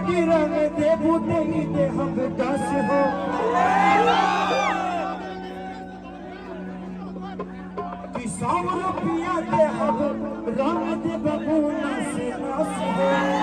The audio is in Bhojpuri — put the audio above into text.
की रंग दे बूते दे हम दस हो कि 100 रुपया दे हम रंग दे बबूना से नस हो